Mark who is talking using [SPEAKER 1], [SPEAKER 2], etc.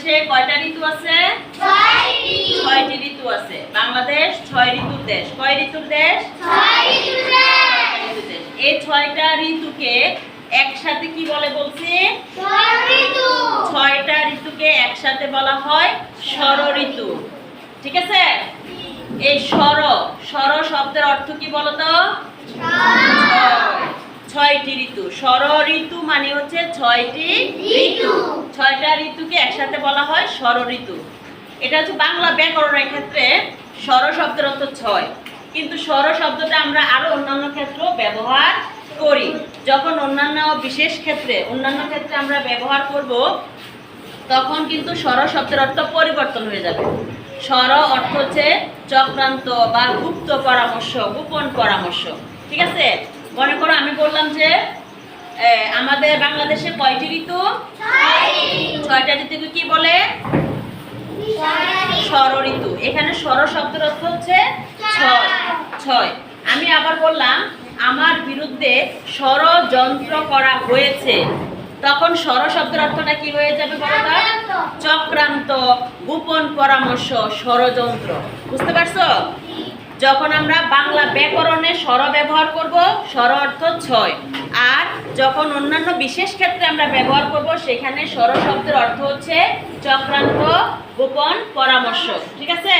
[SPEAKER 1] বাংলাদেশে কয়টা ঋতু আছে? 6টি ঋতু আছে। বাংলাদেশ 6 ঋতুর দেশ। কয় ঋতুর দেশ? 6টা ঋতুর দেশ। এই 6টা ঋতুকে একসাথে কি বলে বলছি? 6টা ঋতুকে একসাথে বলা হয় ষড়ঋতু। ঠিক আছে? এই ষড় শব্দের অর্থ কি বলতো? 6টি ঋতু। ষড় ঋতু মানে হচ্ছে 6টি ঋতু। 6টা ঋতুকে একসাথে বলা হয় ষড় ঋতু। এটা হচ্ছে বাংলা ব্যাকরণের ক্ষেত্রে ষড় শব্দের অর্থ 6, কিন্তু ষড় শব্দটা আমরা আরো অন্যান্য ক্ষেত্রেও ব্যবহার করি। যখন অন্যান্য ক্ষেত্রে আমরা ব্যবহার করব, তখন কিন্তু ষড় শব্দের অর্থ পরিবর্তন হয়ে যাবে। ষড় অর্থ হচ্ছে চক্রান্ত বা গুপ্ত পরামর্শ, গোপন পরামর্শ। ঠিক আছে? মনে করো আমি বললাম যে আমাদের বাংলাদেশে কয়টি ঋতু? 6টা ঋতুকে কি বলে? ষড় ঋতু। এখানে ষড় শব্দের অর্থ হচ্ছে 6। আমি আবার বললাম আমার বিরুদ্ধে ষড়যন্ত্র করা হয়েছে, তখন ষড় শব্দের অর্থটা কি হয়ে যাবে বলতো? চক্রান্ত, গোপন পরামর্শ, ষড়যন্ত্র। বুঝতে পারছো? যখন আমরা বাংলা ব্যাকরণে ষড় ব্যবহার করব, ষড় অর্থ 6, আর যখন অন্যান্য বিশেষ ক্ষেত্রে আমরা ব্যবহার করব, সেখানে ষড় শব্দের অর্থ হচ্ছে চক্রান্ত, গোপন পরামর্শ। ঠিক আছে?